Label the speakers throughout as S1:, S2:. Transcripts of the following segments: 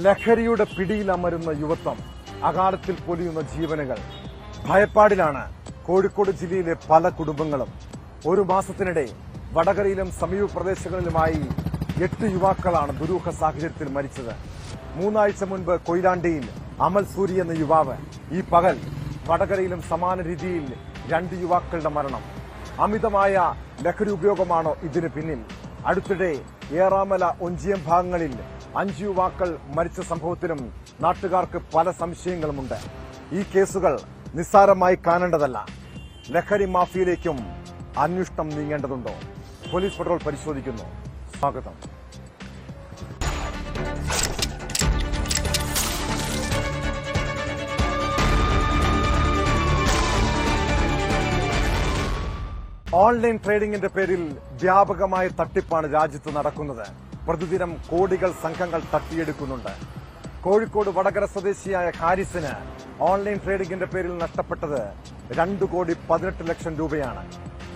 S1: ലഹരിയുടെ പിടിയിലമരുന്ന യുവത്വം, അകാലത്തിൽ പൊലിയുന്ന ജീവനുകൾ. ഭയപ്പാടിലാണ് കോഴിക്കോട് ജില്ലയിലെ പല കുടുംബങ്ങളും. ഒരു മാസത്തിനിടെ വടകരയിലും സമീപ പ്രദേശങ്ങളിലുമായി 8 യുവാക്കളാണ് ദുരൂഹ സാഹചര്യത്തിൽ മരിച്ചത്. 3 ആഴ്ച മുൻപ് കൊയിലാണ്ടിയിൽ അമൽ സൂരി എന്ന യുവാവ്, ഈ പകൽ വടകരയിലും സമാന രീതിയിൽ 2 യുവാക്കളുടെ മരണം. അമിതമായ ലഹരി ഉപയോഗമാണോ ഇതിന് പിന്നിൽ? അടുത്തിടെ ഏറാമല, ഒഞ്ചിയം ഭാഗങ്ങളിൽ 5 യുവാക്കൾ മരിച്ച സംഭവത്തിലും നാട്ടുകാർക്ക് പല സംശയങ്ങളുമുണ്ട്. ഈ കേസുകൾ നിസ്സാരമായി കാണേണ്ടതല്ല. ലഹരി മാഫിയയിലേക്കും അന്വേഷണം നീങ്ങേണ്ടതുണ്ടോ? പോലീസ് പെട്രോൾ പരിശോധിക്കുന്നു. സ്വാഗതം. ഓൺലൈൻ ട്രേഡിംഗിന്റെ പേരിൽ വ്യാപകമായ തട്ടിപ്പാണ് രാജ്യത്ത് നടക്കുന്നത്. പ്രതിദിനം കോടികൾ സംഘങ്ങൾ തട്ടിയെടുക്കുന്നുണ്ട്. കോഴിക്കോട് വടകര സ്വദേശിയായ ഹാരിസിന് ഓൺലൈൻ ട്രേഡിംഗിന്റെ പേരിൽ നഷ്ടപ്പെട്ടത് 2,18,00,000 രൂപയാണ്.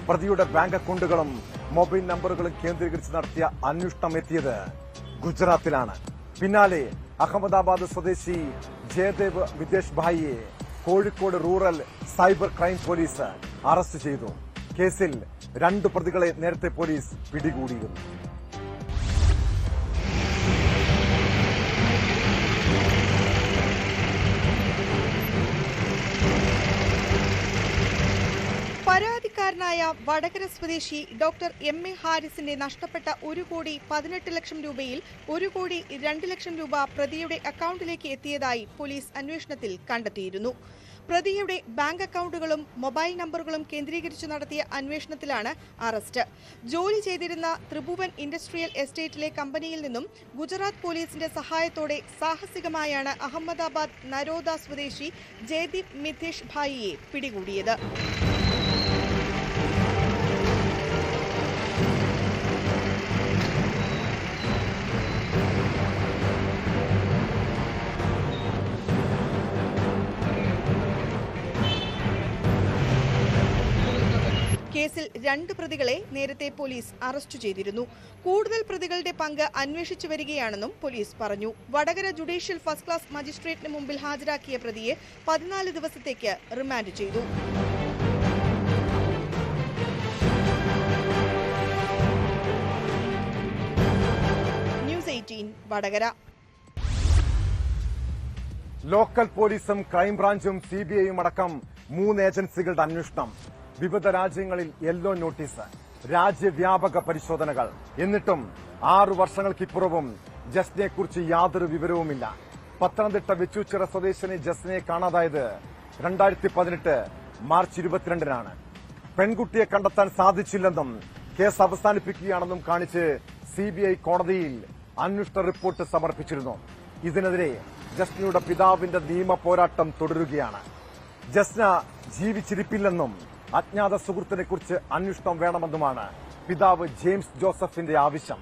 S1: പ്രതിയുടെ ബാങ്ക് അക്കൌണ്ടുകളും മൊബൈൽ നമ്പറുകളും കേന്ദ്രീകരിച്ച് നടത്തിയ അന്വേഷണം എത്തിയത് ഗുജറാത്തിലാണ്. പിന്നാലെ അഹമ്മദാബാദ് സ്വദേശി ജയദേവ് വിദേശ് ഭായിയെ Kozhikode rural cyber crime police arrest ചെയ്തു. കേസിൽ 2 പ്രതികളെ നേരത്തെ പോലീസ് പിടികൂടിയിരുന്നു.
S2: പരാതിക്കാരനായ വടകര സ്വദേശി ഡോക്ടർ എം.എ. ഹാരിസിന്റെ നഷ്ടപ്പെട്ട 1,18,00,000 രൂപയിൽ 1,02,00,000 രൂപ പ്രതിയുടെ അക്കൌണ്ടിലേക്ക് എത്തിയതായി പോലീസ് അന്വേഷണത്തിൽ കണ്ടെത്തിയിരുന്നു. പ്രതിയുടെ ബാങ്ക് അക്കൌണ്ടുകളും മൊബൈൽ നമ്പറുകളും കേന്ദ്രീകരിച്ച് നടത്തിയ അന്വേഷണത്തിലാണ് അറസ്റ്റ്. ജോലി ചെയ്തിരുന്ന ത്രിഭുവൻ ഇൻഡസ്ട്രിയൽ എസ്റ്റേറ്റിലെ കമ്പനിയിൽ നിന്നും ഗുജറാത്ത് പോലീസിന്റെ സഹായത്തോടെ സാഹസികമായാണ് അഹമ്മദാബാദ് നരോദ സ്വദേശി ജയദീപ് മിഥേഷ് ഭായിയെ പിടികൂടിയത്. കേസിൽ 2 പ്രതികളെ നേരത്തെ പോലീസ് അറസ്റ്റ് ചെയ്തിരുന്നു. കൂടുതൽ പ്രതികളുടെ പങ്ക് അന്വേഷിച്ചു വരികയാണെന്നും പോലീസ് പറഞ്ഞു. വടകര ജുഡീഷ്യൽ ഫസ്റ്റ് ക്ലാസ് മജിസ്ട്രേറ്റിന് മുമ്പിൽ ഹാജരാക്കിയ പ്രതിയെ 14 ദിവസത്തേക്ക് റിമാൻഡ് ചെയ്തു. ന്യൂസ് 18 വടകര.
S1: ലോക്കൽ പോലീസും ക്രൈംബ്രാഞ്ചും CBIയും അടക്കം 3 ഏജൻസികളുടെ അന്വേഷണം. വിവിധ രാജ്യങ്ങളിൽ യെല്ലോ നോട്ടീസ്, രാജ്യവ്യാപക പരിശോധനകൾ. എന്നിട്ടും 6 വർഷങ്ങൾക്കിപ്പുറവും ജസ്നയെക്കുറിച്ച് യാതൊരു വിവരവുമില്ല. പത്തനംതിട്ട വെച്ചൂച്ചിറ സ്വദേശിനി ജസ്നയെ കാണാതായത് 2018 മാർച്ച് 22-നാണ്. പെൺകുട്ടിയെ കണ്ടെത്താൻ സാധിച്ചില്ലെന്നും കേസ് അവസാനിപ്പിക്കുകയാണെന്നും കാണിച്ച് CBI കോടതിയിൽ അന്വേഷണ റിപ്പോർട്ട് സമർപ്പിച്ചിരുന്നു. ഇതിനെതിരെ ജസ്നയുടെ പിതാവിന്റെ നിയമ പോരാട്ടം തുടരുകയാണ്. ജസ്ന ജീവിച്ചിരിപ്പില്ലെന്നും അജ്ഞാത സുഹൃത്തിനെക്കുറിച്ച് അന്വേഷണം വേണമെന്നുമാണ് പിതാവ് ജെയിംസ് ജോസഫിന്റെ ആവശ്യം.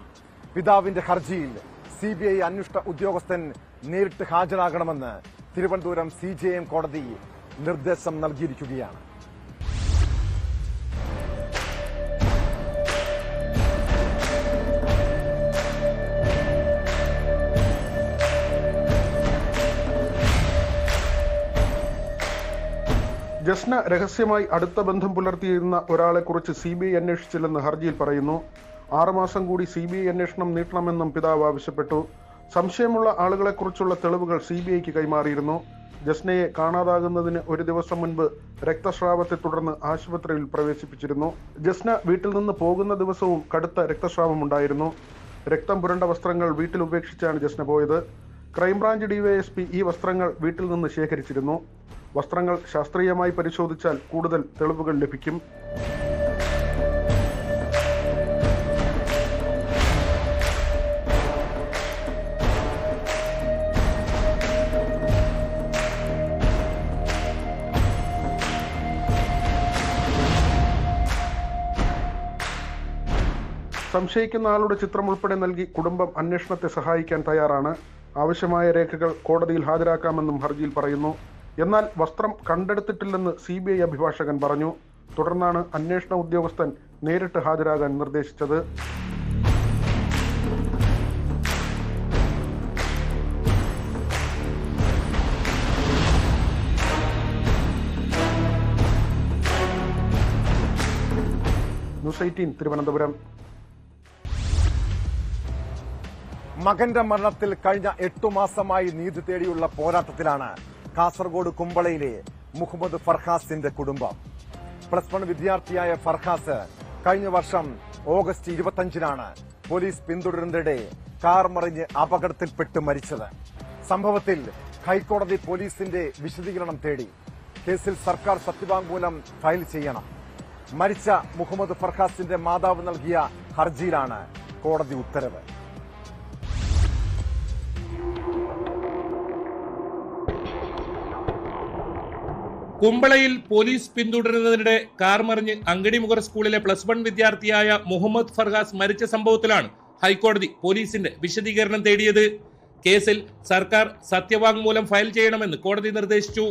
S1: പിതാവിന്റെ ഹർജിയിൽ CBI അന്വേഷണ ഉദ്യോഗസ്ഥൻ നേരിട്ട് ഹാജരാകണമെന്ന് തിരുവനന്തപുരം CJM കോടതി നിർദ്ദേശം നൽകിയിരിക്കുകയാണ്.
S3: ജസ്ന രഹസ്യമായി അടുത്ത ബന്ധം പുലർത്തിയിരുന്ന ഒരാളെക്കുറിച്ച് CBI അന്വേഷിച്ചില്ലെന്ന് ഹർജിയിൽ പറയുന്നു. 6 മാസം കൂടി CBI അന്വേഷണം നീട്ടണമെന്നും പിതാവ് ആവശ്യപ്പെട്ടു. സംശയമുള്ള ആളുകളെക്കുറിച്ചുള്ള തെളിവുകൾ CBIക്ക് കൈമാറിയിരുന്നു. ജസ്നയെ കാണാതാകുന്നതിന് 1 ദിവസം മുൻപ് രക്തസ്രാവത്തെ തുടർന്ന് ആശുപത്രിയിൽ പ്രവേശിപ്പിച്ചിരുന്നു. ജസ്ന വീട്ടിൽ നിന്ന് പോകുന്ന ദിവസവും കടുത്ത രക്തസ്രാവമുണ്ടായിരുന്നു. രക്തം പുരണ്ട വസ്ത്രങ്ങൾ വീട്ടിൽ ഉപേക്ഷിച്ചാണ് ജസ്ന പോയത്. ക്രൈംബ്രാഞ്ച് DYSP ഈ വസ്ത്രങ്ങൾ വീട്ടിൽ നിന്ന് ശേഖരിച്ചിരുന്നു. വസ്ത്രങ്ങൾ ശാസ്ത്രീയമായി പരിശോധിച്ചാൽ കൂടുതൽ തെളിവുകൾ ലഭിക്കും. സംശയിക്കുന്ന ആളുടെ ചിത്രം ഉൾപ്പെടെ നൽകി കുടുംബം അന്വേഷണത്തെ സഹായിക്കാൻ തയ്യാറാണ്. ആവശ്യമായ രേഖകൾ കോടതിയിൽ ഹാജരാക്കാമെന്നും ഹർജിയിൽ പറയുന്നു. എന്നാൽ വസ്ത്രം കണ്ടെടുത്തിട്ടില്ലെന്ന് CBI അഭിഭാഷകൻ പറഞ്ഞു. തുടർന്നാണ് അന്വേഷണ ഉദ്യോഗസ്ഥൻ നേരിട്ട് ഹാജരാകാൻ നിർദ്ദേശിച്ചത്. News 18 തിരുവനന്തപുരം.
S1: മകന്റെ മരണത്തിൽ കഴിഞ്ഞ 8 മാസമായി നീതി തേടിയുള്ള പോരാട്ടത്തിലാണ് കാസർഗോഡ് കുമ്പളയിലെ മുഹമ്മദ് ഫർഹാസിന്റെ കുടുംബം. +1 വിദ്യാർത്ഥിയായ ഫർഹാസ് കഴിഞ്ഞ വർഷം ഓഗസ്റ്റ് 25-നാണ് പോലീസ് പിന്തുടരുന്നതിനിടെ കാർ മറിഞ്ഞ് അപകടത്തിൽപ്പെട്ട് മരിച്ചത്. സംഭവത്തിൽ ഹൈക്കോടതി പോലീസിന്റെ വിശദീകരണം തേടി. കേസിൽ സർക്കാർ സത്യവാങ്മൂലം ഫയൽ ചെയ്യണം. മരിച്ച മുഹമ്മദ് ഫർഹാസിന്റെ മാതാവ് നൽകിയ ഹർജിയിലാണ് കോടതി ഉത്തരവ്.
S4: കുമ്പളയിൽ പോലീസ് പിന്തുടരുന്നതിനിടെ കാർ മറിഞ്ഞ് അങ്കടിമുഖർ സ്കൂളിലെ +1 വിദ്യാർത്ഥിയായ മുഹമ്മദ് ഫർഹാസ് മരിച്ച സംഭവത്തിലാണ് ഹൈക്കോടതി പോലീസിന്റെ വിശദീകരണം തേടിയത്. കേസിൽ സർക്കാർ സത്യവാങ്മൂലം ഫയൽ ചെയ്യണമെന്ന് കോടതി നിർദ്ദേശിച്ചു.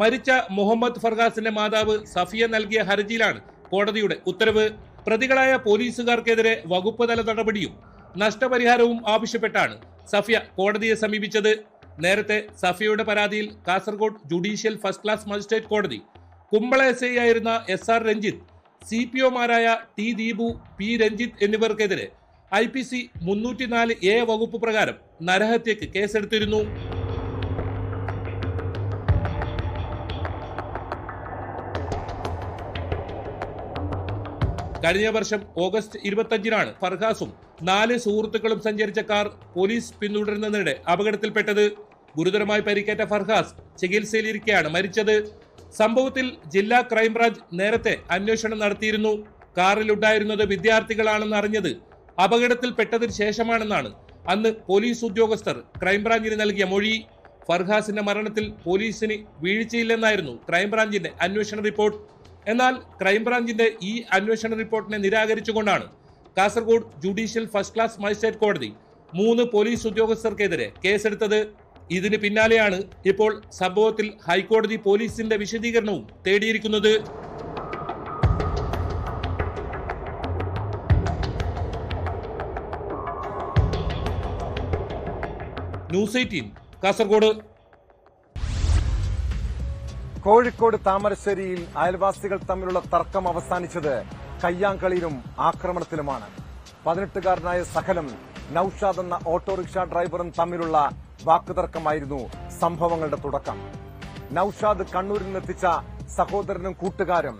S4: മരിച്ച മുഹമ്മദ് ഫർഹാസിന്റെ മാതാവ് സഫിയ നൽകിയ ഹർജിയിലാണ് കോടതിയുടെ ഉത്തരവ്. പ്രതികളായ പോലീസുകാർക്കെതിരെ വകുപ്പ് തല നടപടിയും നഷ്ടപരിഹാരവും ആവശ്യപ്പെട്ടാണ് സഫിയ കോടതിയെ സമീപിച്ചത്. നേരത്തെ സഫിയയുടെ പരാതിയിൽ Kasaragod judicial first class magistrate കോടതി കുമ്പള SI ആയിരുന്ന SR Ranjith, CPOമാരായ T Deepu, P Ranjith എന്നിവർക്കെതിരെ IPC 304A വകുപ്പ് പ്രകാരം നരഹത്യക്ക് കേസെടുത്തിരുന്നു. കഴിഞ്ഞ വർഷം ഓഗസ്റ്റ് 25-നാണ് ഫർഹാസും 4 സുഹൃത്തുക്കളും സഞ്ചരിച്ച കാർ പോലീസ് പിന്തുടരുന്നതിനിടെ അപകടത്തിൽപ്പെട്ടത്. ഗുരുതരമായി പരിക്കേറ്റ ഫർഹാസ് ചികിത്സയിലിരിക്കെയാണ് മരിച്ചത്. സംഭവത്തിൽ ജില്ലാ ക്രൈംബ്രാഞ്ച് നേരത്തെ അന്വേഷണം നടത്തിയിരുന്നു. കാറിലുണ്ടായിരുന്നത് വിദ്യാർത്ഥികളാണെന്ന് അറിഞ്ഞത് അപകടത്തിൽപ്പെട്ടതിന് ശേഷമാണെന്നാണ് അന്ന് പോലീസ് ഉദ്യോഗസ്ഥർ ക്രൈംബ്രാഞ്ചിന് നൽകിയ മൊഴി. ഫർഹാസിന്റെ മരണത്തിൽ പോലീസിന് വീഴ്ചയില്ലെന്നായിരുന്നു ക്രൈംബ്രാഞ്ചിന്റെ അന്വേഷണ റിപ്പോർട്ട്. എന്നാൽ ക്രൈംബ്രാഞ്ചിന്റെ ഈ അന്വേഷണ റിപ്പോർട്ടിനെ നിരാകരിച്ചുകൊണ്ടാണ് Kasaragod judicial first class magistrate കോടതി 3 പോലീസ് ഉദ്യോഗസ്ഥർക്കെതിരെ കേസെടുത്തത്. ഇതിന് പിന്നാലെയാണ് ഇപ്പോൾ സംഭവത്തിൽ ഹൈക്കോടതി പോലീസിന്റെ വിശദീകരണവും തേടിയിരിക്കുന്നത്. ന്യൂസ് 18 കാസർഗോഡ്.
S1: കോഴിക്കോട് താമരശ്ശേരിയിൽ അയൽവാസികൾ തമ്മിലുള്ള തർക്കം അവസാനിച്ചത് കയ്യാങ്കളിയിലും ആക്രമണത്തിലുമാണ്. 18-കാരനായ സഹലും നൌഷാദ് എന്ന ഓട്ടോറിക്ഷ ഡ്രൈവറും തമ്മിലുള്ള വാക്കുതർക്കമായിരുന്നു സംഭവങ്ങളുടെ തുടക്കം. നൌഷാദ് കണ്ണൂരിൽ നിന്നെത്തിച്ച സഹോദരനും കൂട്ടുകാരും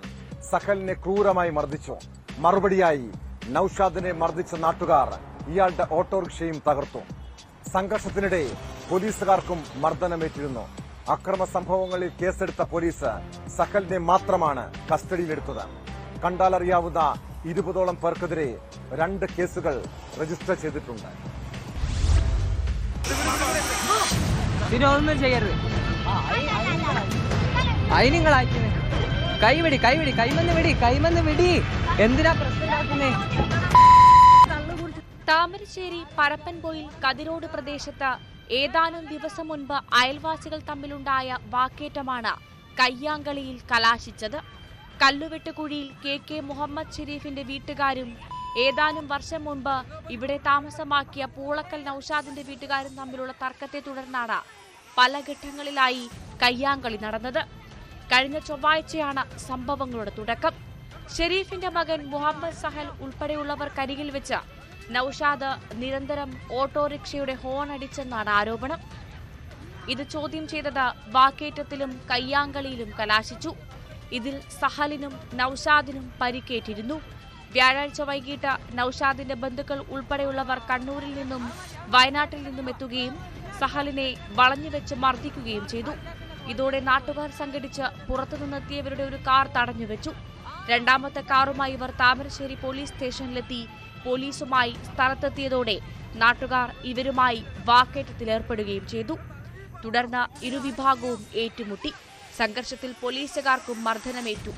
S1: സഹലിനെ ക്രൂരമായി മർദ്ദിച്ചു. മറുപടിയായി നൌഷാദിനെ മർദ്ദിച്ച നാട്ടുകാർ ഇയാളുടെ ഓട്ടോറിക്ഷയും തകർത്തു. സംഘർഷത്തിനിടെ പോലീസുകാർക്കും മർദ്ദനമേറ്റിരുന്നു. അക്രമ സംഭവങ്ങളിൽ കേസെടുത്ത പോലീസ് സഹലിനെ മാത്രമാണ് കസ്റ്റഡിയിലെടുത്തത്. കണ്ടാലറിയാവുന്ന 20ഓളം പേർക്കെതിരെ 2 കേസുകൾ രജിസ്റ്റർ ചെയ്തിട്ടുണ്ട്.
S5: ഒന്നും ചെയ്യരുത്. കൈവടി കൈമന്ന് വിടി. എന്തിനാ പ്രശ്നമാക്കുന്നേ?
S6: താമരശ്ശേരി പരപ്പൻപോയിൽ കതിരോട് പ്രദേശത്ത് ഏതാനും ദിവസം മുൻപ് അയൽവാസികൾ തമ്മിലുണ്ടായ വാക്കേറ്റമാണ് കയ്യാങ്കളിയിൽ കലാശിച്ചത്. കല്ലുവെട്ടുകുഴിയിൽ KK മുഹമ്മദ് ഷെരീഫിന്റെ വീട്ടുകാരും ഏതാനും വർഷം മുൻപ് ഇവിടെ താമസമാക്കിയ പൂളക്കൽ നൌഷാദിന്റെ വീട്ടുകാരും തമ്മിലുള്ള തർക്കത്തെ തുടർന്നാണ് പല ഘട്ടങ്ങളിലായി കയ്യാങ്കളി നടന്നത്. കഴിഞ്ഞ ചൊവ്വാഴ്ചയാണ് സംഭവങ്ങളുടെ തുടക്കം. ഷെരീഫിന്റെ മകൻ മുഹമ്മദ് സഹൽ ഉൾപ്പെടെയുള്ളവർക്കരികിൽ വെച്ച് നൌഷാദ് നിരന്തരം ഓട്ടോറിക്ഷയുടെ ഹോൺ അടിച്ചെന്നാണ് ആരോപണം. ഇത് ചോദ്യം ചെയ്തത് വാക്കേറ്റത്തിലും കയ്യാങ്കളിയിലും കലാശിച്ചു. ഇതിൽ സഹലിനും നൌഷാദിനും പരിക്കേറ്റിരുന്നു. വ്യാഴാഴ്ച വൈകിട്ട് നൌഷാദിന്റെ ബന്ധുക്കൾ ഉൾപ്പെടെയുള്ളവർ കണ്ണൂരിൽ നിന്നും വയനാട്ടിൽ നിന്നും എത്തുകയും സഹലിനെ വളഞ്ഞുവെച്ച് മർദ്ദിക്കുകയും ചെയ്തു. ഇതോടെ നാട്ടുകാർ സംഘടിച്ച് പുറത്തുനിന്നെത്തിയവരുടെ ഒരു കാർ തടഞ്ഞുവെച്ചു. രണ്ടാമത്തെ കാറുമായി ഇവർ താമരശ്ശേരി പോലീസ് സ്റ്റേഷനിലെത്തി. പോലീസുമായി സ്ഥലത്തെത്തിയതോടെ നാട്ടുകാർ ഇവരുമായി വാക്കേറ്റത്തിലേർപ്പെടുകയും ചെയ്തു. തുടർന്ന് ഇരുവിഭാഗവും ഏറ്റുമുട്ടി. സംഘർഷത്തിൽ പോലീസുകാർക്കും മർദ്ദനമേറ്റു.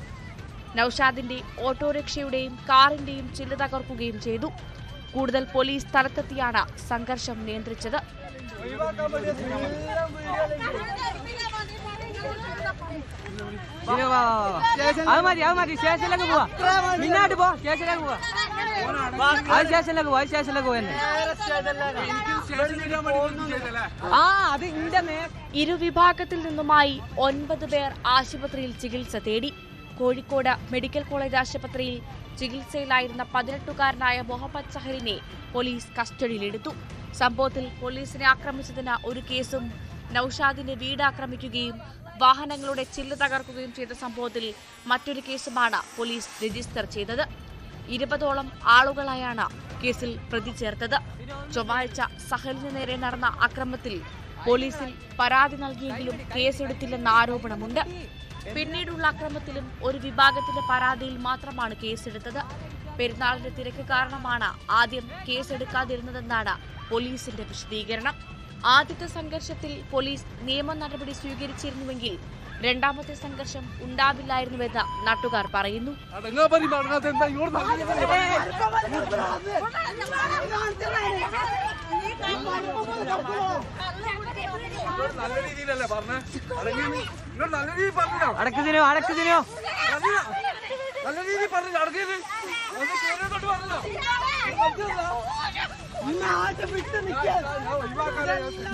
S6: നൌഷാദിന്റെ ഓട്ടോറിക്ഷയുടെയും കാറിന്റെയും ചില്ല് തകർക്കുകയും ചെയ്തു. കൂടുതൽ പോലീസ് സ്ഥലത്തെത്തിയാണ് സംഘർഷം നിയന്ത്രിച്ചത്. ഇരുവിഭാഗത്തിൽ നിന്നുമായി 9 പേർ ആശുപത്രിയിൽ ചികിത്സ തേടി. കോഴിക്കോട് മെഡിക്കൽ കോളേജ് ആശുപത്രിയിൽ ചികിത്സയിലായിരുന്ന 18-കാരനായ മുഹമ്മദ് സഹലിനെ പോലീസ് കസ്റ്റഡിയിലെടുത്തു. സംഭവത്തിൽ പോലീസിനെ ആക്രമിച്ചതിന് ഒരു കേസും നൌഷാദിന്റെ വീട് ആക്രമിക്കുകയും വാഹനങ്ങളുടെ ചില്ല് തകർക്കുകയും ചെയ്ത സംഭവത്തിൽ മറ്റൊരു കേസുമാണ് പോലീസ് രജിസ്റ്റർ ചെയ്തത്. 20ഓളം ആളുകളായാണ് കേസിൽ പ്രതി ചേർത്തത്. ചൊവ്വാഴ്ച സഹലിന് നേരെ നടന്ന അക്രമത്തിൽ പോലീസിൽ പരാതി നൽകിയെങ്കിലും കേസെടുത്തില്ലെന്ന ആരോപണമുണ്ട്. പിന്നീടുള്ള അക്രമത്തിലും ഒരു വിഭാഗത്തിന്റെ പരാതിയിൽ മാത്രമാണ് കേസെടുത്തത്. പെരുന്നാളിന്റെ തിരക്ക് കാരണമാണ് ആദ്യം കേസെടുക്കാതിരുന്നതെന്നാണ് പോലീസിന്റെ വിശദീകരണം. ആദ്യത്തെ സംഘർഷത്തിൽ പോലീസ് നിയമ നടപടി സ്വീകരിച്ചിരുന്നുവെങ്കിൽ രണ്ടാമത്തെ സംഘർഷം ഉണ്ടാവില്ലായിരുന്നുവെന്ന് നാട്ടുകാർ പറയുന്നു.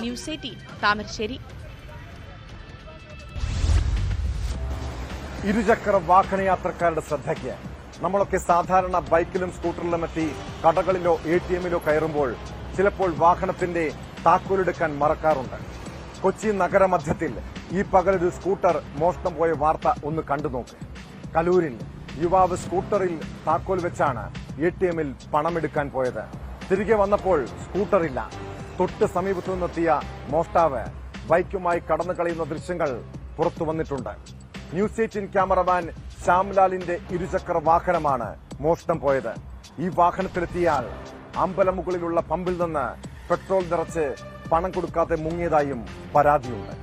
S6: ന്യൂസ് 18 താമരശ്ശേരി.
S1: ഇരുചക്ര വാഹനയാത്രക്കാരുടെ ശ്രദ്ധയ്ക്ക്, നമ്മളൊക്കെ സാധാരണ ബൈക്കിലും സ്കൂട്ടറിലും എത്തി കടകളിലോ ATMിലോ കയറുമ്പോൾ ചിലപ്പോൾ വാഹനത്തിന്റെ താക്കോലെടുക്കാൻ മറക്കാറുണ്ട്. കൊച്ചി നഗരമധ്യത്തിൽ ഈ പകലൊരു സ്കൂട്ടർ മോഷണം പോയ വാർത്ത ഒന്ന് കണ്ടു നോക്ക്. കലൂരിൽ യുവാവ് സ്കൂട്ടറിൽ താക്കോൽ വെച്ചാണ് ATMിൽ പണമെടുക്കാൻ പോയത്. തിരികെ വന്നപ്പോൾ സ്കൂട്ടറില്ല. തൊട്ട് സമീപത്തു നിന്നെത്തിയ മോഷ്ടാവ് ബൈക്കുമായി കടന്നു കളയുന്ന ദൃശ്യങ്ങൾ പുറത്തു വന്നിട്ടുണ്ട്. ന്യൂസ് 18 ക്യാമറമാൻ ശ്യാംലാലിന്റെ ഇരുചക്ര വാഹനമാണ് മോഷണം പോയത്. ഈ വാഹനത്തിലെത്തിയാൽ അമ്പലമുകളിലുള്ള പമ്പിൽ നിന്ന് പെട്രോൾ നിറച്ച് പണം കൊടുക്കാതെ മുങ്ങിയതായും പരാതിയുണ്ട്.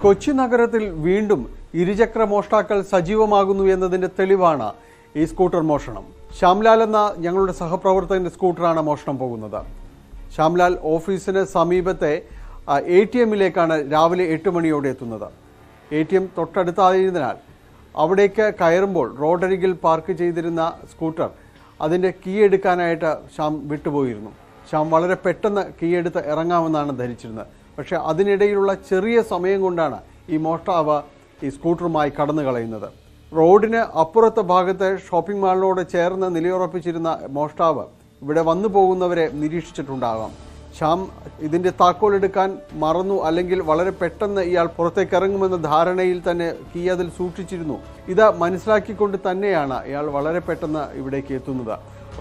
S7: കൊച്ചി നഗരത്തിൽ വീണ്ടും ഇരുചക്ര മോഷ്ടാക്കൾ സജീവമാകുന്നു എന്നതിന്റെ തെളിവാണ് ഈ സ്കൂട്ടർ മോഷണം. ശ്യാംലാൽ എന്ന ഞങ്ങളുടെ സഹപ്രവർത്തകന്റെ സ്കൂട്ടറാണ് മോഷണം പോകുന്നത്. ശ്യാംലാൽ ഓഫീസിന് സമീപത്തെ ATMിലേക്കാണ് രാവിലെ 8 മണിയോടെ എത്തുന്നത്. ATM തൊട്ടടുത്തായതിനാൽ അവിടേക്ക് കയറുമ്പോൾ റോഡരികിൽ പാർക്ക് ചെയ്തിരുന്ന സ്കൂട്ടർ അതിൻ്റെ കീ എടുക്കാനായിട്ട് ശ്യാം വിട്ടുപോയിരുന്നു. ശ്യാം വളരെ പെട്ടെന്ന് കീ എടുത്ത് ഇറങ്ങാമെന്നാണ് ധരിച്ചിരുന്നത്. പക്ഷേ അതിനിടയിലുള്ള ചെറിയ സമയം കൊണ്ടാണ് ഈ മോഷ്ടാവ് ഈ സ്കൂട്ടറുമായി കടന്നു കളയുന്നത്. റോഡിന് അപ്പുറത്തെ ഭാഗത്ത് ഷോപ്പിംഗ് മാളിനോട് ചേർന്ന് നിലയുറപ്പിച്ചിരുന്ന മോഷ്ടാവ് ഇവിടെ വന്നു പോകുന്നവരെ നിരീക്ഷിച്ചിട്ടുണ്ടാകാം. ശ്യാം ഇതിൻ്റെ താക്കോലെടുക്കാൻ മറന്നു, അല്ലെങ്കിൽ വളരെ പെട്ടെന്ന് ഇയാൾ പുറത്തേക്ക് ഇറങ്ങുമെന്ന ധാരണയിൽ തന്നെ കീ അതിൽ സൂക്ഷിച്ചിരുന്നു. ഇത് മനസ്സിലാക്കിക്കൊണ്ട് തന്നെയാണ് ഇയാൾ വളരെ പെട്ടെന്ന് ഇവിടേക്ക് എത്തുന്നത്.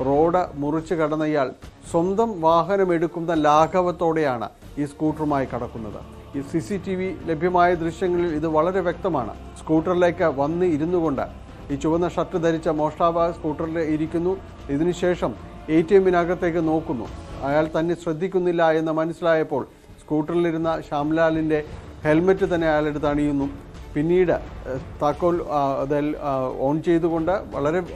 S7: റോഡ് മുറിച്ച് കടന്ന ഇയാൾ സ്വന്തം വാഹനം എടുക്കുന്ന ലാഘവത്തോടെയാണ് ഈ സ്കൂട്ടറുമായി കടക്കുന്നത്. ഈ CCTV ലഭ്യമായ ദൃശ്യങ്ങളിൽ ഇത് വളരെ വ്യക്തമാണ്. സ്കൂട്ടറിലേക്ക് വന്ന് ഇരുന്നു കൊണ്ട് ഈ ചുവന്ന ഷർട്ട് ധരിച്ച മോഷ്ടാവ് സ്കൂട്ടറിൽ ഇരിക്കുന്നു. ഇതിനുശേഷം ATMിനകത്തേക്ക് നോക്കുന്നു. അയാൾ തന്നെ ശ്രദ്ധിക്കുന്നില്ല എന്ന് മനസ്സിലായപ്പോൾ സ്കൂട്ടറിലിരുന്ന ശ്യാംലാലിൻ്റെ ഹെൽമെറ്റ് തന്നെ അയാളെടുത്ത് അണിയുന്നു. പിന്നീട് താക്കോൽ അതിൽ ഓൺ ചെയ്തുകൊണ്ട്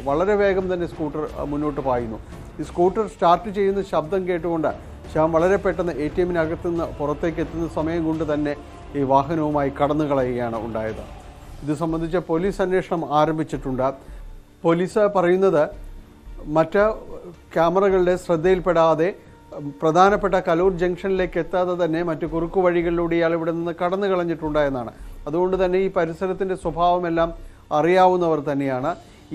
S7: വളരെ വേഗം തന്നെ സ്കൂട്ടർ മുന്നോട്ട് പായുന്നു. ഈ സ്കൂട്ടർ സ്റ്റാർട്ട് ചെയ്യുന്ന ശബ്ദം കേട്ടുകൊണ്ട് ശ്യാം വളരെ പെട്ടെന്ന് ATMിനകത്തു നിന്ന് പുറത്തേക്ക് എത്തുന്ന സമയം കൊണ്ട് തന്നെ ഈ വാഹനവുമായി കടന്നു കളയുകയാണ് ഉണ്ടായത്. ഇത് സംബന്ധിച്ച് പോലീസ് അന്വേഷണം ആരംഭിച്ചിട്ടുണ്ട്. പോലീസ് പറയുന്നത് മറ്റ് ക്യാമറകളുടെ ശ്രദ്ധയിൽപ്പെടാതെ പ്രധാനപ്പെട്ട കലൂർ ജംഗ്ഷനിലേക്ക് എത്താതെ തന്നെ മറ്റു കുറുക്കു വഴികളിലൂടെ ഇയാൾ ഇവിടെ നിന്ന് കടന്നു കളഞ്ഞിട്ടുണ്ടായെന്നാണ്. അതുകൊണ്ട് തന്നെ ഈ പരിസരത്തിൻ്റെ സ്വഭാവമെല്ലാം അറിയാവുന്നവർ തന്നെയാണ്.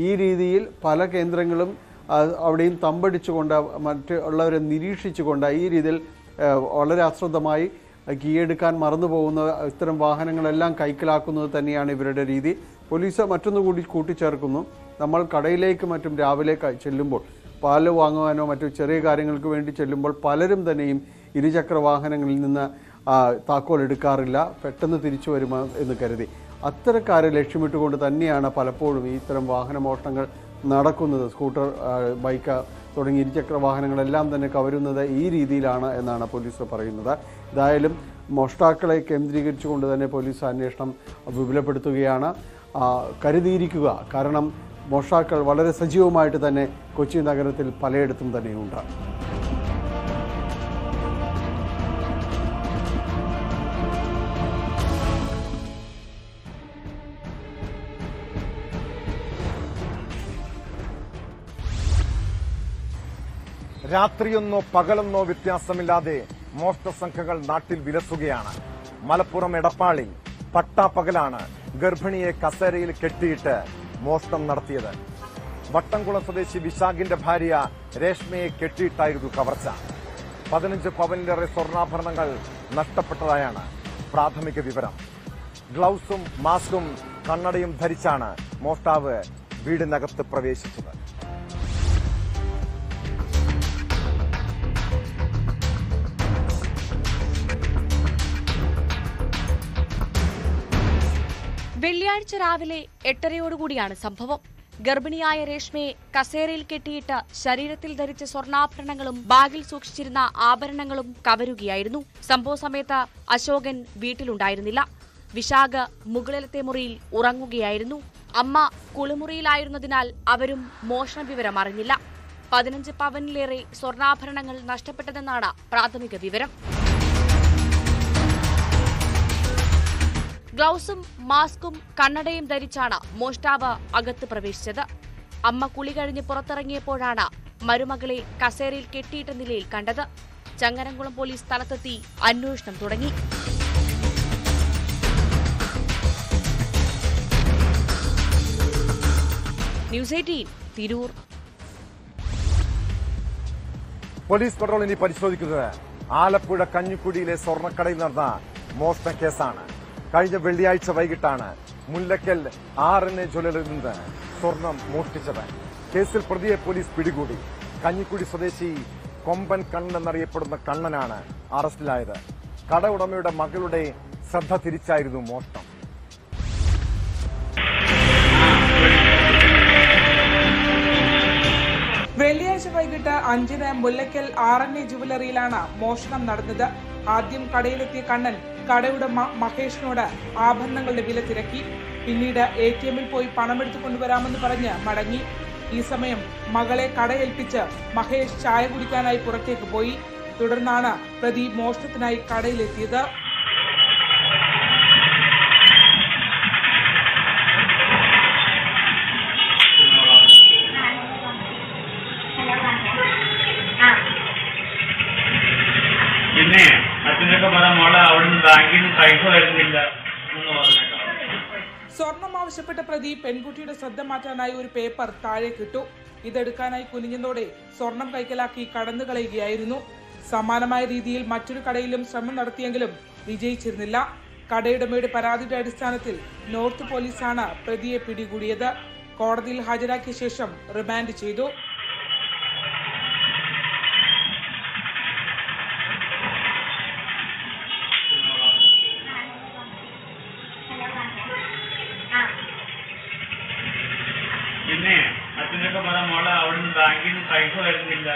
S7: ഈ രീതിയിൽ പല കേന്ദ്രങ്ങളും അവിടെയും തമ്പടിച്ചുകൊണ്ട് മറ്റുള്ളവരെ നിരീക്ഷിച്ചുകൊണ്ട് ഈ രീതിയിൽ വളരെ അശ്രദ്ധമായി കീയെടുക്കാൻ മറന്നു പോകുന്ന ഇത്തരം വാഹനങ്ങളെല്ലാം കൈക്കലാക്കുന്നത് തന്നെയാണ് ഇവരുടെ രീതി. പോലീസ് മറ്റൊന്നുകൂടി കൂട്ടിച്ചേർക്കുന്നു. നമ്മൾ കടയിലേക്ക് മറ്റും രാവിലെ ചെല്ലുമ്പോൾ പാല് വാങ്ങുവാനോ മറ്റു ചെറിയ കാര്യങ്ങൾക്ക് വേണ്ടി ചെല്ലുമ്പോൾ പലരും തന്നെയും ഇരുചക്ര വാഹനങ്ങളിൽ നിന്ന് താക്കോൽ എടുക്കാറില്ല, പെട്ടെന്ന് തിരിച്ചു വരുമോ എന്ന് കരുതി. അത്തരക്കാരെ ലക്ഷ്യമിട്ടുകൊണ്ട് തന്നെയാണ് പലപ്പോഴും ഈ ഇത്തരം വാഹന മോഷണങ്ങൾ നടക്കുന്നത്. സ്കൂട്ടർ, ബൈക്ക് തുടങ്ങി ഇരുചക്ര വാഹനങ്ങളെല്ലാം തന്നെ കവരുന്നത് ഈ രീതിയിലാണ് എന്നാണ് പോലീസ് പറയുന്നത്. ഏതായാലും മോഷ്ടാക്കളെ കേന്ദ്രീകരിച്ചുകൊണ്ട് തന്നെ പോലീസ് അന്വേഷണം വിപുലപ്പെടുത്തുകയാണ്. കരുതിയിരിക്കുക, കാരണം മോഷ്ടാക്കൾ വളരെ സജീവമായിട്ട് തന്നെ കൊച്ചി നഗരത്തിൽ പലയിടത്തും തന്നെയുണ്ട്.
S1: രാത്രിയൊന്നോ പകലൊന്നോ വ്യത്യാസമില്ലാതെ മോഷണ സംഘങ്ങൾ നാട്ടിൽ വിലസുകയാണ്. മലപ്പുറം എടപ്പാളിൽ പട്ടാപ്പകലാണ് ഗർഭിണിയെ കസേരയിൽ കെട്ടിയിട്ട് മോഷണം നടത്തിയത്. വട്ടംകുളം സ്വദേശി വിശാഖിന്റെ ഭാര്യ രേഷ്മയെ കെട്ടിയിട്ടായിരുന്നു കവർച്ച. 15 പവനിലേറെ സ്വർണ്ണാഭരണങ്ങൾ നഷ്ടപ്പെട്ടതായാണ് പ്രാഥമിക വിവരം. ഗ്ലൌസും മാസ്കും കണ്ണടയും ധരിച്ചാണ് മോഷ്ടാവ് വീടിനകത്ത് പ്രവേശിച്ചത്.
S6: വെള്ളിയാഴ്ച രാവിലെ 8:30യോടുകൂടിയാണ് സംഭവം. ഗർഭിണിയായ രേഷ്മയെ കസേരയിൽ കെട്ടിയിട്ട് ശരീരത്തിൽ ധരിച്ച സ്വർണ്ണാഭരണങ്ങളും ബാഗിൽ സൂക്ഷിച്ചിരുന്ന ആഭരണങ്ങളും കവരുകയായിരുന്നു. സംഭവ സമയത്ത് അശോകൻ വീട്ടിലുണ്ടായിരുന്നില്ല. വിശാഖ് മുകളിലത്തെ മുറിയിൽ ഉറങ്ങുകയായിരുന്നു. അമ്മ കുളിമുറിയിലായിരുന്നതിനാൽ അവരും മോഷണ വിവരം അറിഞ്ഞില്ല. 15 പവനിലേറെ സ്വർണ്ണാഭരണങ്ങൾ നഷ്ടപ്പെട്ടതെന്നാണ് പ്രാഥമിക വിവരം. ഗ്ലൌസും മാസ്കും കണ്ണടയും ധരിച്ചാണ് മോഷ്ടാവ് അകത്ത് പ്രവേശിച്ചത്. അമ്മ കുളി കഴിഞ്ഞ് പുറത്തിറങ്ങിയപ്പോഴാണ് മരുമകളെ കസേരയിൽ കെട്ടിയിട്ട നിലയിൽ കണ്ടത്. ചങ്ങരംകുളം പോലീസ് സ്ഥലത്തെത്തി അന്വേഷണം തുടങ്ങി. ന്യൂസ് 18 തിരൂർ.
S1: പോലീസ് പട്രോൾ ഇനി പരിശോധിക്കുന്നത് ആലപ്പുഴ കഞ്ഞിക്കുടിയിലെ സ്വർണ്ണക്കടയിൽ നടന്ന മോഷണ കേസാണ്. കഴിഞ്ഞ വെള്ളിയാഴ്ച വൈകിട്ടാണ് മുല്ലക്കൽ RNA ജ്വല്ലറിയിൽ നിന്ന് സ്വർണം മോഷ്ടിച്ചത്. കേസിൽ പ്രതിയെ പോലീസ് പിടികൂടി. കഞ്ഞിക്കുടി സ്വദേശി കൊമ്പൻ കണ്ണൻ എന്നറിയപ്പെടുന്ന കണ്ണനാണ് അറസ്റ്റിലായത്. കട ഉടമയുടെ മകളുടെ ശ്രദ്ധ തിരിച്ചായിരുന്നു മോഷണം.
S8: വെള്ളിയാഴ്ച വൈകിട്ട് 5-ന് മുല്ലക്കൽ RNA ജ്വല്ലറിയിലാണ് മോഷണം നടന്നത്. ആദ്യം കടയിലെത്തിയ കണ്ണൻ കടയുടമ മഹേഷിനോട് ആഭരണങ്ങളുടെ വില തിരക്കി. പിന്നീട് ATM-ൽ പോയി പണമെടുത്തു കൊണ്ടുവരാമെന്ന് പറഞ്ഞ് മടങ്ങി. ഈ സമയം മകളെ കടയേൽപ്പിച്ച് മഹേഷ് ചായ കുടിക്കാനായി പുറത്തേക്ക് പോയി. തുടർന്നാണ് പ്രതി മോഷണത്തിനായി കടയിലെത്തിയത്.
S9: പിന്നെ അച്ഛനൊക്കെ പറയാം മോളെ അവിടുന്ന് ബാങ്കിൽ നിന്ന് പൈസ വരുന്നില്ല എന്ന് പറഞ്ഞേക്കാം.
S8: സ്വർണം ആവശ്യപ്പെട്ട പ്രതി പെൺകുട്ടിയുടെ ശ്രദ്ധ മാറ്റാനായി ഒരു പേപ്പർ താഴേക്കിട്ടു. ഇതെടുക്കാനായി കുനിഞ്ഞതോടെ സ്വർണം കൈക്കലാക്കി കടന്നു കളയുകയായിരുന്നു. സമാനമായ രീതിയിൽ മറ്റൊരു കടയിലും ശ്രമം നടത്തിയെങ്കിലും വിജയിച്ചിരുന്നില്ല. കടയുടമയുടെ പരാതിയുടെ അടിസ്ഥാനത്തിൽ നോർത്ത് പോലീസാണ് പ്രതിയെ പിടികൂടിയത്. കോടതിയിൽ ഹാജരാക്കിയ ശേഷം റിമാൻഡ് ചെയ്തു.
S9: പിന്നെ അച്ഛനൊക്കെ പറയാം മോളെ അവിടുന്ന് ബാങ്കിൽ നിന്ന് പൈസ വരുന്നില്ല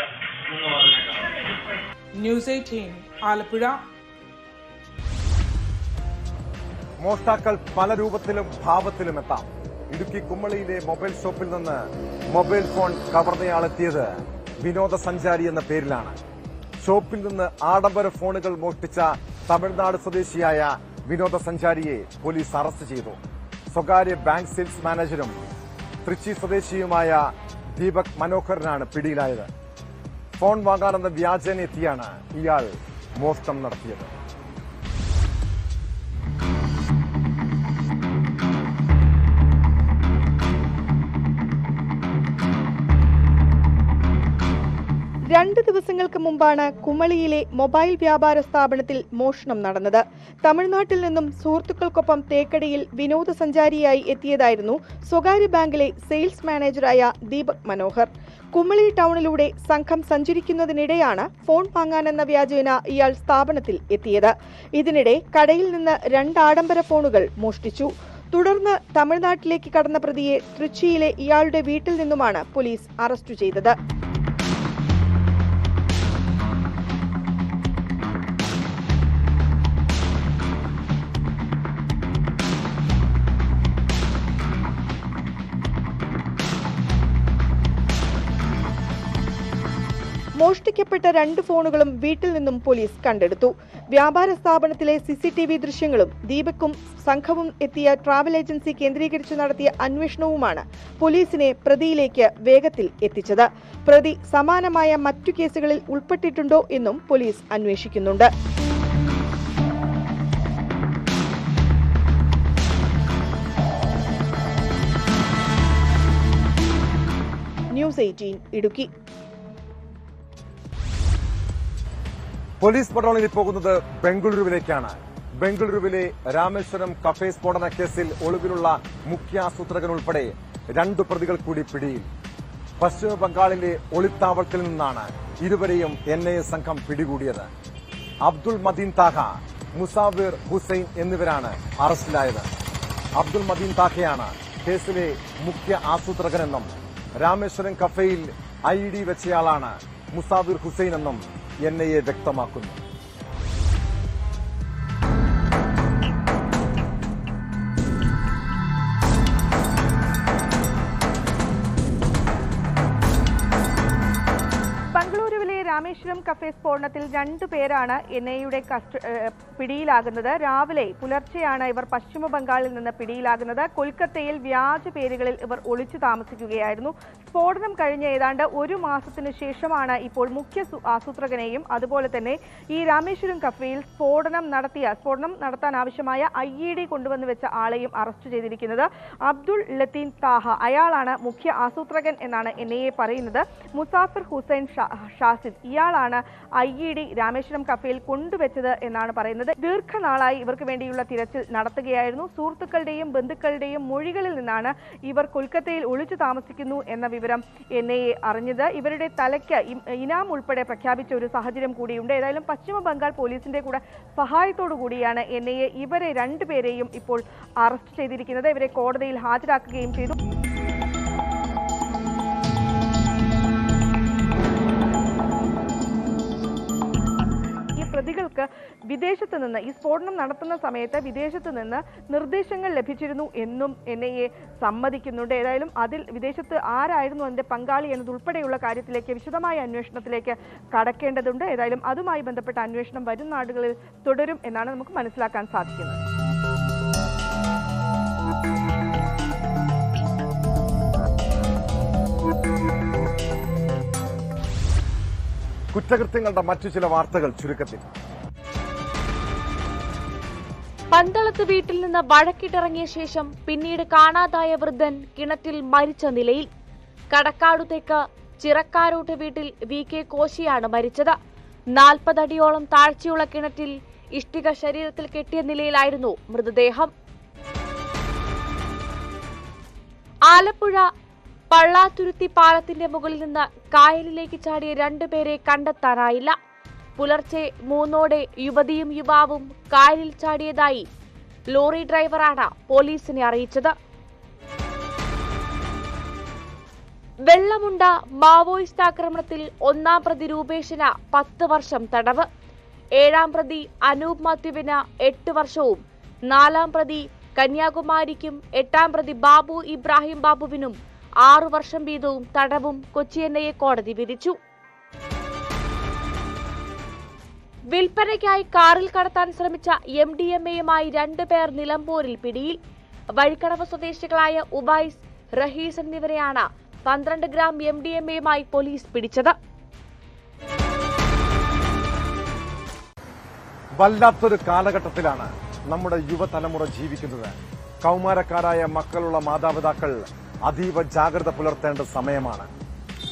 S9: എന്ന് പറഞ്ഞേക്കാം.
S8: ന്യൂസ് 18 ആലപ്പുഴ.
S1: മോഷ്ടാക്കൾ പല രൂപത്തിലും ഭാവത്തിലും എത്താം. ഇടുക്കി കുമ്മളിയിലെ മൊബൈൽ ഷോപ്പിൽ നിന്ന് മൊബൈൽ ഫോൺ കവർന്നയാളെത്തിയത് വിനോദസഞ്ചാരി എന്ന പേരിലാണ്. ഷോപ്പിൽ നിന്ന് ആഡംബര ഫോണുകൾ മോഷ്ടിച്ച തമിഴ്നാട് സ്വദേശിയായ വിനോദസഞ്ചാരിയെ പോലീസ് അറസ്റ്റ് ചെയ്തു. സ്വകാര്യ ബാങ്ക് സെയിൽസ് മാനേജരും തൃച്ചി സ്വദേശിയുമായ ദീപക് മനോഹരനാണ് പിടിയിലായത്. ഫോൺ വാങ്ങാനെന്ന വ്യാജേന എത്തിയാണ് ഇയാൾ മോഷണം നടത്തിയത്.
S2: രണ്ട് ദിവസങ്ങൾക്ക് മുമ്പാണ് കുമളിയിലെ മൊബൈൽ വ്യാപാര സ്ഥാപനത്തിൽ മോഷണം നടന്നത്. തമിഴ്നാട്ടിൽ നിന്നും സുഹൃത്തുക്കൾക്കൊപ്പം തേക്കടിയിൽ വിനോദസഞ്ചാരിയായി എത്തിയതായിരുന്നു സ്വകാര്യ ബാങ്കിലെ സെയിൽസ് മാനേജറായ ദീപക് മനോഹർ. കുമളി ടൗണിലൂടെ സംഘം സഞ്ചരിക്കുന്നതിനിടെയാണ് ഫോൺ വാങ്ങാനെന്ന വ്യാജേന ഇയാൾ സ്ഥാപനത്തിൽ എത്തിയത്. ഇതിനിടെ കടയിൽ നിന്ന് 2 ആഡംബര ഫോണുകൾ മോഷ്ടിച്ചു. തുടർന്ന് തമിഴ്നാട്ടിലേക്ക് കടന്ന പ്രതിയെ തൃച്ചിയിലെ ഇയാളുടെ വീട്ടിൽ നിന്നുമാണ് പോലീസ് അറസ്റ്റ് ചെയ്തത്. മോഷ്ടിക്കപ്പെട്ട കണ്ടുവയ്ക്കപ്പെട്ട 2 ഫോണുകളും വീട്ടിൽ നിന്നും പോലീസ് കണ്ടെടുത്തു. വ്യാപാര സ്ഥാപനത്തിലെ CCTV ദൃശ്യങ്ങളും ദീപക്കും സംഘവും എത്തിയ ട്രാവൽ ഏജൻസി കേന്ദ്രീകരിച്ച് നടത്തിയ അന്വേഷണവുമാണ് പോലീസിനെ പ്രതിയിലേക്ക് വേഗത്തിൽ എത്തിച്ചത്. പ്രതി സമാനമായ മറ്റു കേസുകളിൽ ഉൾപ്പെട്ടിട്ടുണ്ടോ എന്നും പോലീസ് അന്വേഷിക്കുന്നുണ്ട്. ന്യൂസ് 18 ഇടുക്കി.
S1: പോലീസ് പട്രോളിൽ പോകുന്നത് ബംഗളൂരുവിലേക്കാണ്. ബംഗളൂരുവിലെ രാമേശ്വരം കഫേ സ്ഫോടന കേസിൽ ഒളിവിലുള്ള മുഖ്യ ആസൂത്രകൻ ഉൾപ്പെടെ 2 പ്രതികൾ കൂടി പിടിയിൽ. പശ്ചിമ ബംഗാളിലെ ഒളിത്താവളത്തിൽ നിന്നാണ് ഇരുവരെയും NIA സംഘം പിടികൂടിയത്. അബ്ദുൾ മദീൻ താഹ, മുസാഫിർ ഹുസൈൻ എന്നിവരാണ് അറസ്റ്റിലായത്. അബ്ദുൾ മദീൻ താഹയാണ് കേസിലെ മുഖ്യ ആസൂത്രകനെന്നും രാമേശ്വരം കഫേയിൽ IED വെച്ചയാളാണ് മുസാഫിർ ഹുസൈൻ എന്നും NIA വ്യക്തമാക്കുന്നു.
S2: ബംഗളൂരുവിലെ രാമേശ്വരം കഫേ സ്ഫോടനത്തിൽ 2 പേരാണ് NIAയുടെ പിടിയിലാകുന്നത്. രാവിലെ പുലർച്ചെയാണ് ഇവർ പശ്ചിമ ബംഗാളിൽ നിന്ന് പിടിയിലാകുന്നത്. കൊൽക്കത്തയിൽ വ്യാജ പേരുകളിൽ ഇവർ ഒളിച്ചു താമസിക്കുകയായിരുന്നു. സ്ഫോടനം കഴിഞ്ഞ് ഏതാണ്ട് 1 മാസത്തിനു ശേഷമാണ് ഇപ്പോൾ മുഖ്യ ആസൂത്രകനെയും അതുപോലെ തന്നെ ഈ രാമേശ്വരം കഫേയിൽ സ്ഫോടനം നടത്താൻ ആവശ്യമായ IED കൊണ്ടുവന്ന് വെച്ച ആളെയും അറസ്റ്റ് ചെയ്തിരിക്കുന്നത്. അബ്ദുൾ ലത്തീൻ താഹ, അയാളാണ് മുഖ്യ ആസൂത്രകൻ എന്നാണ് NIA പറയുന്നത്. മുസാഫിർ ഹുസൈൻ ഷാസിദ്, ഇയാളാണ് IED രാമേശ്വരം കഫേയിൽ കൊണ്ടുവച്ചത് എന്നാണ് പറയുന്നത്. ദീർഘനാളായി ഇവർക്ക് വേണ്ടിയുള്ള തിരച്ചിൽ നടത്തുകയായിരുന്നു. സുഹൃത്തുക്കളുടെയും ബന്ധുക്കളുടെയും മൊഴികളിൽ നിന്നാണ് ഇവർ കൊൽക്കത്തയിൽ ഒളിച്ചു താമസിക്കുന്നു എന്ന വിവരം NIA അറിഞ്ഞത്. ഇവരുടെ തലയ്ക്ക് ഇനാം ഉൾപ്പെടെ പ്രഖ്യാപിച്ച ഒരു സാഹചര്യം കൂടിയുണ്ട്. ഏതായാലും പശ്ചിമ ബംഗാൾ പോലീസിന്റെ കൂടെ സഹായത്തോടു കൂടിയാണ് NIA ഇവരെ 2 പേരെയും ഇപ്പോൾ അറസ്റ്റ് ചെയ്തിരിക്കുന്നത്. ഇവരെ കോടതിയിൽ ഹാജരാക്കുകയും ചെയ്തു. പ്രതികൾക്ക് വിദേശത്ത് നിന്ന് ഈ സ്ഫോടനം നടത്തുന്ന സമയത്ത് വിദേശത്ത് നിന്ന് നിർദ്ദേശങ്ങൾ ലഭിച്ചിരുന്നു എന്നും NIA സമ്മതിക്കുന്നുണ്ട്. ഏതായാലും അതിൽ വിദേശത്ത് ആരായിരുന്നു അതിന്റെ പങ്കാളി എന്നതുൾപ്പെടെയുള്ള കാര്യത്തിലേക്ക് വിശദമായ അന്വേഷണത്തിലേക്ക് കടക്കേണ്ടതുണ്ട്. ഏതായാലും അതുമായി ബന്ധപ്പെട്ട അന്വേഷണം വരും നാടുകളിൽ തുടരും എന്നാണ് നമുക്ക് മനസ്സിലാക്കാൻ സാധിക്കുന്നത്.
S1: കുറ്റകൃത്യങ്ങളുടെ മറ്റു ചില വാർത്തകൾ ചുരുക്കത്തിൽ.
S6: പന്തളത്ത് വീട്ടിൽ നിന്ന് വഴക്കിട്ടിറങ്ങിയ ശേഷം പിന്നീട് കാണാതായ വൃദ്ധൻ കിണറ്റിൽ മരിച്ച നിലയിൽ. കടക്കാടുത്തേക്ക് ചിറക്കാരോട്ട് വീട്ടിൽ VK കോശിയാണ് മരിച്ചത്. 40 അടിയോളം താഴ്ചയുള്ള കിണറ്റിൽ ഇഷ്ടിക ശരീരത്തിൽ കെട്ടിയ നിലയിലായിരുന്നു മൃതദേഹം. ആലപ്പുഴ പള്ളാത്തുരുത്തി പാലത്തിന്റെ മുകളിൽ നിന്ന് കായലിലേക്ക് ചാടിയ 2 പേരെ കണ്ടെത്താനായില്ല. പുലർച്ചെ 3ഓടെ യുവതിയും യുവാവും കായലിൽ ചാടിയതായി ലോറി ഡ്രൈവറാണ് പോലീസിനെ അറിയിച്ചത്. വെള്ളമുണ്ട മാവോയിസ്റ്റ് ആക്രമണത്തിൽ 1-ാം പ്രതി രൂപേഷിന് 10 വർഷം തടവ്. 7-ാം പ്രതി അനൂപ് മാത്യുവിന് 8 വർഷവും 4-ാം പ്രതി കന്യാകുമാരിക്കും 8-ാം പ്രതി ബാബു ഇബ്രാഹിം ബാബുവിനും 6 വർഷം വീതവും തടവും കൊച്ചി NIA കോടതി വിധിച്ചു. വിൽപ്പനയ്ക്കായി കാറിൽ കടത്താൻ ശ്രമിച്ച MDMA-യുമായി 2 പേർ നിലമ്പൂരിൽ പിടിയിൽ. വഴിക്കടവ് സ്വദേശികളായ ഉബൈസ്, റഹീസ് എന്നിവരെയാണ് 12 ഗ്രാം MDMA-യുമായി പോലീസ് പിടിച്ചത്.
S1: വല്ലാത്തൊരു കാലഘട്ടത്തിലാണ് നമ്മുടെ യുവതലമുറ ജീവിക്കുന്നത്. കൗമാരക്കാരായ മക്കളുള്ള മാതാപിതാക്കൾ അതീവ ജാഗ്രത പുലർത്തേണ്ട സമയമാണ്.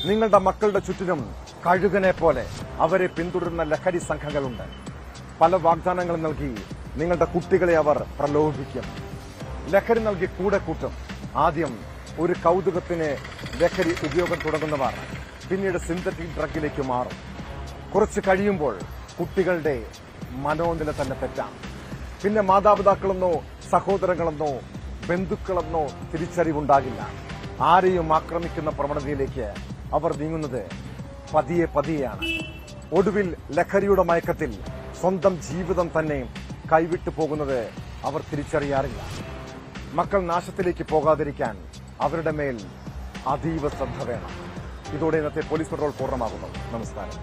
S1: നിങ്ങളുടെ മക്കളുടെ ചുറ്റിനും കഴുകനെ പോലെ അവരെ പിന്തുടരുന്ന ലഹരി സംഘങ്ങളുണ്ട്. പല വാഗ്ദാനങ്ങൾ നൽകി നിങ്ങളുടെ കുട്ടികളെ അവർ പ്രലോഭിക്കും. ലഹരി നൽകി കൂടെ കൂട്ടും. ആദ്യം ഒരു കൗതുകത്തിന് ലഹരി ഉപയോഗം തുടങ്ങുന്നവർ പിന്നീട് സിന്തറ്റിക് ഡ്രഗിലേക്ക് മാറും. കുറച്ച് കഴിയുമ്പോൾ കുട്ടികളുടെ മനോനില തന്നെ തെറ്റാം. പിന്നെ മാതാപിതാക്കളെന്നോ സഹോദരങ്ങളെന്നോ ബന്ധുക്കളെന്നോ തിരിച്ചറിവുണ്ടാകില്ല. ആരെയും ആക്രമിക്കുന്ന പ്രവണതയിലേക്ക് അവർ നീങ്ങുന്നത് പതിയെ പതിയെയാണ്. ഒടുവിൽ ലഹരിയുടെ മയക്കത്തിൽ സ്വന്തം ജീവിതം തന്നെ കൈവിട്ടു പോകുന്നത് അവർ തിരിച്ചറിയാറില്ല. മക്കൾ നാശത്തിലേക്ക് പോകാതിരിക്കാൻ അവരുടെ മേൽ അതീവ ശ്രദ്ധ വേണം. ഇതോടെ ഇന്നത്തെ പോലീസ് പട്രോൾ പൂർണ്ണമാകുന്നു. നമസ്കാരം.